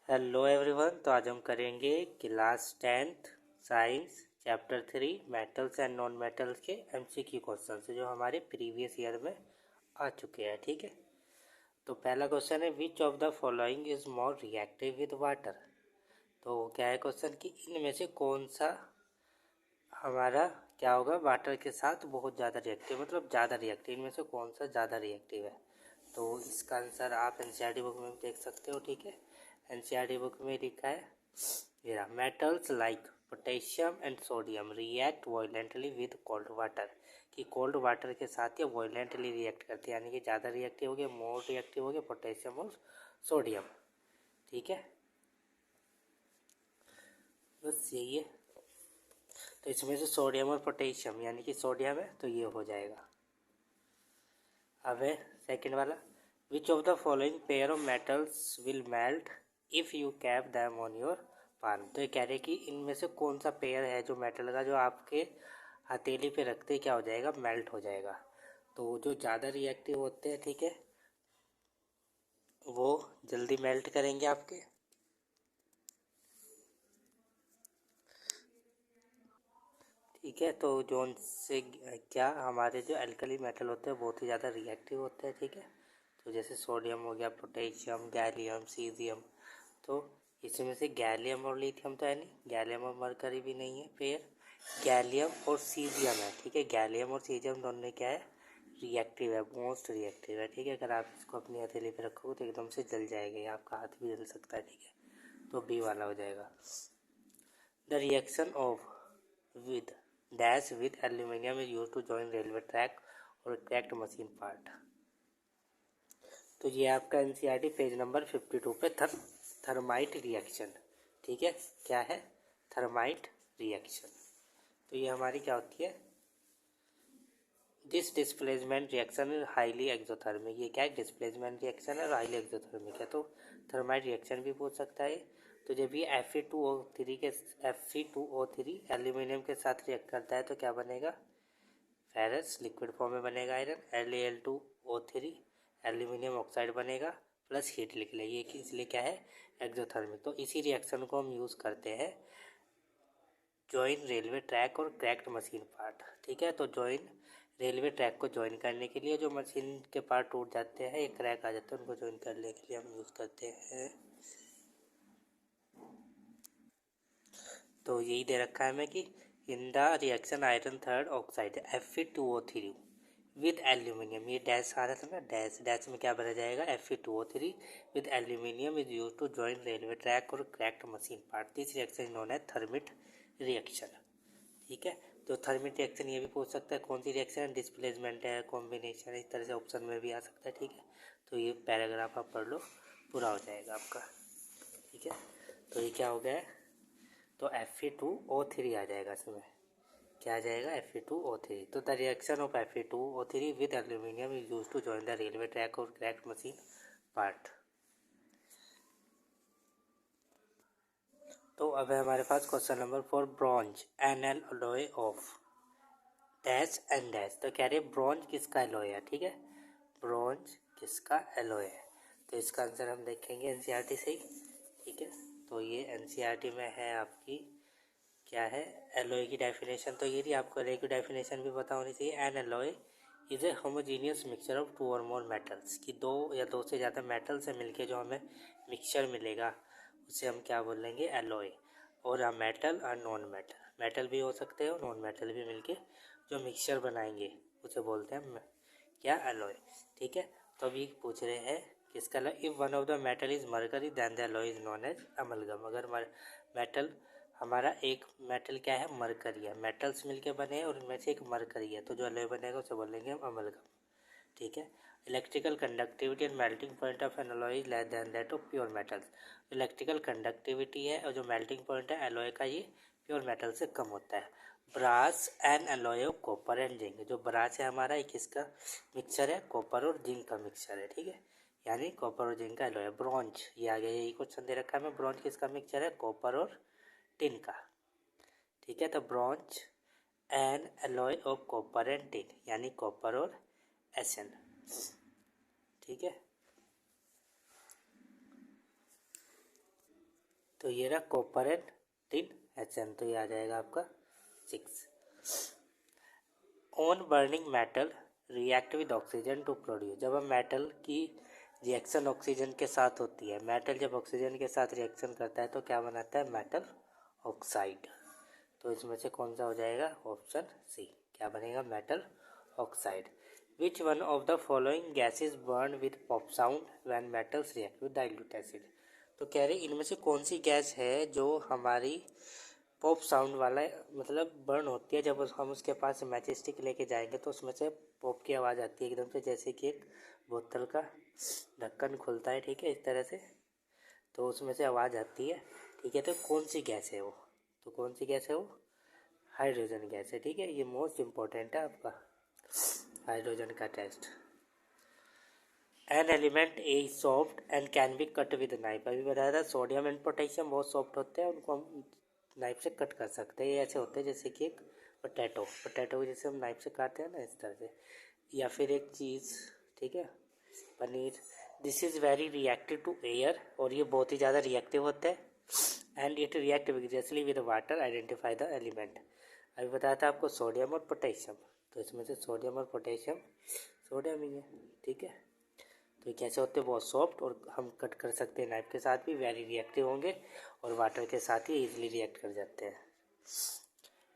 Hello everyone. तो आज हम करेंगे class 10th science chapter 3 metals and non metals के एमसीक्यू क्वेश्चन जो हमारे प्रीवियस ईयर में आ चुके हैं। ठीक है, तो पहला क्वेश्चन है विच of the following is more reactive with water. तो क्या है क्वेश्चन कि इनमें से कौन सा हमारा क्या होगा वाटर के साथ बहुत ज़्यादा रिएक्टिव, मतलब ज़्यादा रिएक्टिव, इनमें से कौन सा ज़्यादा रिएक्टिव है। तो इसका आंसर आप एनसीईआरटी बुक में देख सकते हो। ठीक है, एनसीईआरटी बुक में लिखा है मेरा metals like potassium and sodium react violently with cold water, कि कोल्ड वाटर के साथ ये वायलेंटली रिएक्ट करते हैं, यानी कि ज़्यादा रिएक्टिव हो गया, मोर रिएक्टिव हो गया पोटेशियम और सोडियम। ठीक है, बस यही है। तो इसमें से सोडियम और पोटेशियम यानी कि सोडियम है तो ये हो जाएगा। अब है सेकेंड वाला, विच of the following pair of metals will melt if you cap them on your पान। तो ये कह रहे कि इनमें से कौन सा पेयर है जो मेटल का जो आपके हथेली पे रखते क्या हो जाएगा, मेल्ट हो जाएगा। तो जो ज़्यादा रिएक्टिव होते हैं, ठीक है, वो जल्दी मेल्ट करेंगे आपके। ठीक है, तो जो उनसे क्या हमारे जो एल्कली मेटल होते हैं बहुत ही ज़्यादा रिएक्टिव होते हैं। ठीक है, तो जैसे सोडियम हो गया, पोटेशियम, गैलियम, सीजियम। तो इसमें से गैलियम और लिथियम तो है नहीं, गैलियम और मरकरी भी नहीं है पेयर, गैलियम और सीजियम है। ठीक है, गैलियम और सीजियम दोनों क्या है, रिएक्टिव है, मोस्ट रिएक्टिव है। ठीक है, अगर आप इसको अपनी हथेली पे रखोगे तो एकदम से जल जाएगा, या आपका हाथ भी जल सकता है। ठीक है, तो बी वाला हो जाएगा। The reaction of with dash with aluminium is used to join railway track और cracked machine part। तो ये आपका एनसीईआरटी पेज नंबर 52 पे थर्माइट रिएक्शन। ठीक है, क्या है, थर्माइट रिएक्शन। तो ये हमारी क्या होती है, this displacement reaction is highly exothermic. ये क्या है, डिस्प्लेसमेंट रिएक्शन है और हाईली एक्सोथर्मिक है। तो थर्माइट रिएक्शन भी पूछ सकता है। तो जब ये Fe2O3 एल्यूमिनियम के साथ रिएक्ट करता है तो क्या बनेगा, फेरस लिक्विड फॉर्म में बनेगा आयरन, Al2O3 एल्यूमिनियम ऑक्साइड बनेगा, प्लस हीट लिख ले, ये इसलिए क्या है, एक्सोथर्मिक। तो इसी रिएक्शन को हम यूज़ करते हैं जॉइन रेलवे ट्रैक और क्रैक्ड मशीन पार्ट। ठीक है, तो जॉइन रेलवे ट्रैक को ज्वाइन करने के लिए जो मशीन के पार्ट टूट जाते हैं, एक क्रैक आ जाते हैं, उनको ज्वाइन करने के लिए हम यूज़ करते हैं। तो यही दे रखा है हमें कि in the reaction iron third oxide Fe2O3 with aluminium, ये डैश आ रहा था ना, डैश डैश में क्या बना जाएगा, Fe2O3 with aluminium is use to join railway track और cracked machine part. This reaction known है थर्मिट रिएक्शन। ठीक है, तो थर्मिट रिएक्शन ये भी पूछ सकता है कौन सी रिएक्शन है, डिस्प्लेसमेंट है, कॉम्बिनेशन है, इस तरह से ऑप्शन में भी आ सकता है। ठीक है, तो ये पैराग्राफ आप पढ़ लो, पूरा हो जाएगा आपका। ठीक है, तो ये क्या हो गया है, तो Fe2O3 आ जाएगा इसमें, क्या आ जाएगा, Fe2O3। तो the reaction of Fe2O3 with aluminium is use to join the railway track और क्रैक्ड मशीन पार्ट। तो अब है हमारे पास question number 4, bronze an alloy of dash and dash. तो कह रहे ब्रॉन्ज किसका एलॉय है। ठीक है, ब्रॉन्ज किसका एलॉय है, तो इसका आंसर हम देखेंगे एनसीईआरटी से ही। ठीक है, तो ये एनसीईआरटी में है आपकी, क्या है, एलॉय की डेफिनेशन। तो ये आपको एलॉय की डेफिनेशन भी पता होनी चाहिए। An alloy is a homogeneous mixture of two or more metals, कि दो या दो से ज़्यादा मेटल से मिलके जो हमें मिक्सचर मिलेगा उसे हम क्या बोलेंगे, एलॉय। और हम मेटल और नॉन मेटल, मेटल भी हो सकते हैं और नॉन मेटल भी मिलके जो मिक्सचर बनाएंगे उसे बोलते हैं क्या, एलॉय। ठीक है, तो अभी पूछ रहे हैं किसका alloy, if one of the metal is mercury then the alloy is known as amalgam. अगर मेटल हमारा एक मेटल क्या है, मरकरी है, मेटल्स मिलके बने हैं और इनमें से एक मरकरी है, तो जो एलॉय बनेगा उसे बोलेंगे हम अमलगम। ठीक है, electrical conductivity and melting point of N alloy is less than that of pure metals. Electrical conductivity है और जो मेल्टिंग पॉइंट है एलॉय का, ये प्योर मेटल से कम होता है। Brass and alloy of copper and zinc, जो ब्रास है हमारा एक किसका मिक्सचर है, कॉपर और जिंक का मिक्सचर है। ठीक है, यानी कॉपर और जिंक का एलॉय है। ब्रॉन्ज, ये आ गया, यही क्वेश्चन दे रखा है हमें, ब्रॉन्ज किसका मिक्सचर है, कॉपर और टिन का। ठीक है, तो bronze and alloy of copper and tin, यानी कॉपर और एसएन। ठीक है, तो ये रहा कॉपर एंड टिन HN, तो ये आ जाएगा आपका 6। On burning metal react with oxygen to produce, जब हम मेटल की रिएक्शन ऑक्सीजन के साथ होती है, मेटल जब ऑक्सीजन के साथ रिएक्शन करता है तो क्या बनाता है, मेटल ऑक्साइड। तो इसमें से कौन सा हो जाएगा, ऑप्शन सी, क्या बनेगा, metal oxide. Which one of the following gases burn with pop sound when metals react with dilute acid. तो कह रहे इनमें से कौन सी गैस है जो हमारी पॉप साउंड वाला मतलब बर्न होती है, जब हम उसके पास मैच स्टिक लेके जाएंगे तो उसमें से पॉप की आवाज़ आती है एकदम से, जैसे कि एक बोतल का ढक्कन खुलता है, ठीक है, इस तरह से, तो उसमें से आवाज़ आती है, ठीक है। तो कौन सी गैस है वो, तो कौन सी गैस है वो, हाइड्रोजन गैस है, ठीक है। ये मोस्ट इम्पोर्टेंट है आपका हाइड्रोजन का test. An element A soft and can be cut with knife, अभी बताया था सोडियम एंड पोटेशियम बहुत सॉफ्ट होते हैं, उनको हम नाइफ से कट कर सकते हैं। ये ऐसे होते हैं जैसे कि एक पोटैटो को जैसे हम नाइफ से काटते हैं ना, इस तरह से। या फिर एक चीज़, ठीक है, paneer. This is very reactive to air, और ये बहुत ही ज़्यादा रिएक्टिव होते हैं। And it react vigorously with water, identify the element. अभी बताया था आपको सोडियम और पोटेशियम, तो इसमें से सोडियम और पोटेशियम, सोडियम ही है, ठीक है। तो ये कैसे होते हैं, बहुत सॉफ्ट, और हम कट कर सकते हैं नाइफ के साथ भी, वेरी रिएक्टिव होंगे, और वाटर के साथ ही इजीली रिएक्ट कर जाते हैं।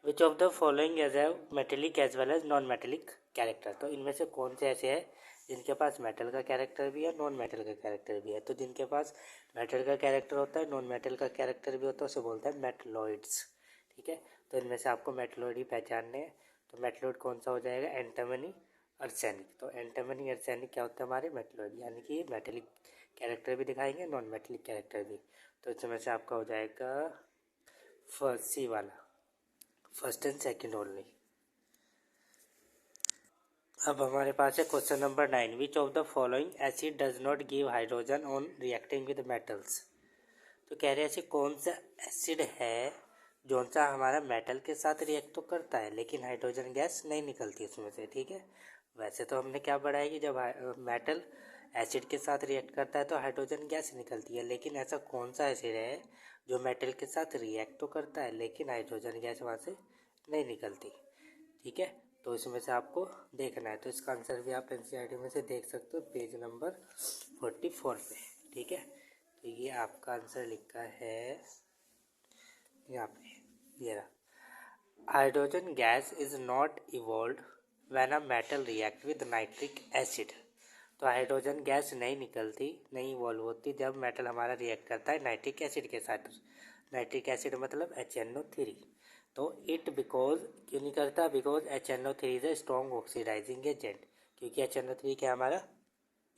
Which of the following as a metallic as well as non metallic character, तो इनमें से कौन से ऐसे हैं जिनके पास मेटल का कैरेक्टर भी है, नॉन मेटल का कैरेक्टर भी है। तो जिनके पास मेटल का कैरेक्टर होता है, नॉन मेटल का कैरेक्टर भी होता है, उसे बोलते हैं मेटलॉइड्स, ठीक है। तो इनमें से आपको मेटलॉइड ही पहचानने हैं। तो मेटलॉइड कौन सा हो जाएगा, एंटीमनी, आर्सेनिक। तो एंटीमनी आर्सेनिक क्या होता है, हमारे मेटलॉइड, यानी कि ये मेटेलिक कैरेक्टर भी दिखाएंगे, नॉन मेटेलिक कैरेक्टर भी। तो इसमें से आपका हो जाएगा फर्स्ट सी वाला, फर्स्ट एंड सेकंड ओनली। अब हमारे पास है question number 9, which of the following acid does not give hydrogen on reacting with metals. तो कह रहे हैं ऐसे कौन सा एसिड है जो सा हमारा मेटल के साथ रिएक्ट तो करता है लेकिन हाइड्रोजन गैस नहीं निकलती उसमें से, ठीक है। वैसे तो हमने क्या पढ़ा है कि जब मेटल एसिड के साथ रिएक्ट करता है तो हाइड्रोजन गैस निकलती है, लेकिन ऐसा कौन सा एसिड है जो मेटल के साथ रिएक्ट तो करता है लेकिन हाइड्रोजन गैस वहाँ से नहीं निकलती, ठीक है। तो इसमें से आपको देखना है, तो इसका आंसर भी आप NCERT में से देख सकते हो पेज नंबर 44 पे, ठीक है। तो ये आपका आंसर लिखा है यहाँ पे, ये रहा, hydrogen gas is not evolve when a metal react with nitric acid. तो हाइड्रोजन गैस नहीं निकलती, नहीं इवॉल्व होती जब मेटल हमारा रिएक्ट करता है नाइट्रिक एसिड के साथ। नाइट्रिक एसिड मतलब HNO3। तो इट बिकॉज क्यों नहीं करता, because HNO3 is a strong oxidizing agent, क्योंकि HNO3 क्या हमारा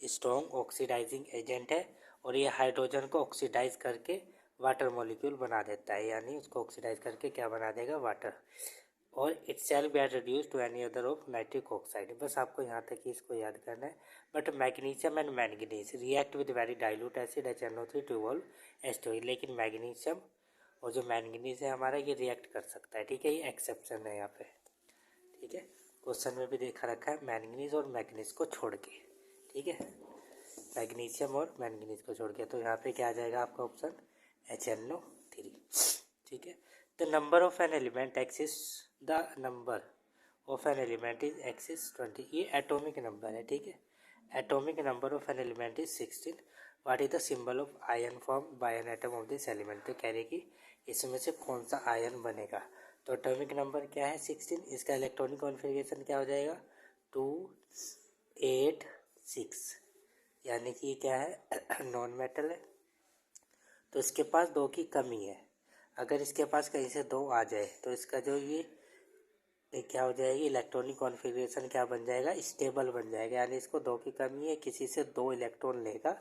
स्ट्रॉन्ग ऑक्सीडाइजिंग एजेंट है, और ये हाइड्रोजन को ऑक्सीडाइज करके वाटर मॉलिक्यूल बना देता है, यानी उसको ऑक्सीडाइज करके क्या बना देगा, वाटर। और it shall be reduce to any other of nitric oxide. बस आपको यहाँ तक ही इसको याद करना है। But magnesium and manganese react with very dilute acid HNO3 to evolve H2O, लेकिन मैग्नीशियम और जो मैंगनीज है हमारा ये रिएक्ट कर सकता है, ठीक है, ये एक्सेप्शन है यहाँ पे, ठीक है। क्वेश्चन में भी देखा रखा है मैंगनीज और मैग्नीज को छोड़ के, ठीक है, मैग्नीशियम और मैंगनीज को छोड़ के। तो यहाँ पे क्या आ जाएगा आपका ऑप्शन HNO3, ठीक है। The number of an element axis, the number of an element is axis 20, ये एटॉमिक नंबर है, ठीक है। Atomic number of an element is 16। What is the symbol of ion form by an atom of this element. तो कह रहे कि इसमें से कौन सा आयन बनेगा। तो एटॉमिक नंबर क्या है 16, इसका इलेक्ट्रॉनिक कॉन्फ़िगरेशन क्या हो जाएगा 2 8 6, यानी कि ये क्या है नॉन मेटल है, तो इसके पास 2 की कमी है। अगर इसके पास कहीं से 2 आ जाए तो इसका जो ये क्या हो जाएगी, इलेक्ट्रॉनिक कॉन्फ़िगरेशन क्या बन जाएगा, स्टेबल बन जाएगा, यानी इसको 2 की कमी है, किसी से 2 इलेक्ट्रॉन लेगा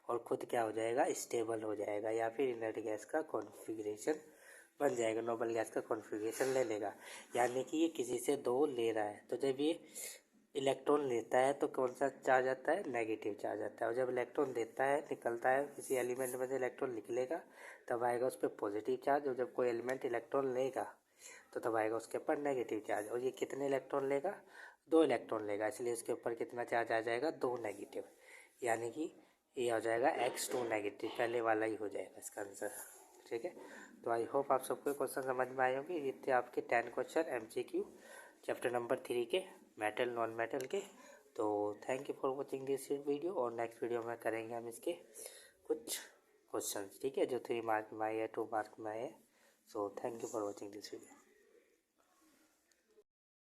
और खुद क्या हो जाएगा, स्टेबल हो जाएगा, या फिर इनर्ट गैस का कॉन्फ़िगरेशन बन जाएगा, नोबल गैस का कॉन्फ़िगरेशन ले लेगा। यानी कि ये किसी से 2 ले रहा है, तो जब ये इलेक्ट्रॉन लेता है तो कौन सा चार्ज आता है, नेगेटिव चार्ज आता है, और जब इलेक्ट्रॉन देता है, निकलता है, किसी एलिमेंट में से इलेक्ट्रॉन निकलेगा तब आएगा उस पर पॉजिटिव चार्ज, और जब कोई एलिमेंट इलेक्ट्रॉन लेगा तो तब आएगा उसके ऊपर नेगेटिव चार्ज। और ये कितने इलेक्ट्रॉन लेगा, 2 इलेक्ट्रॉन लेगा, इसलिए इसके ऊपर कितना चार्ज आ जाएगा, 2 नेगेटिव, यानी कि ये हो जाएगा X2 नेगेटिव, पहले वाला ही हो जाएगा इसका आंसर, ठीक है। तो आई होप आप सबको क्वेश्चन समझ में आए होंगे। ये थे आपके 10 क्वेश्चन MCQ चैप्टर नंबर 3 के मेटल नॉन मेटल के। तो thank you for watching this video, और नेक्स्ट वीडियो में करेंगे हम इसके कुछ क्वेश्चन, ठीक है, जो 3 मार्क में आए या 2 मार्क में आए। So thank you for watching this video.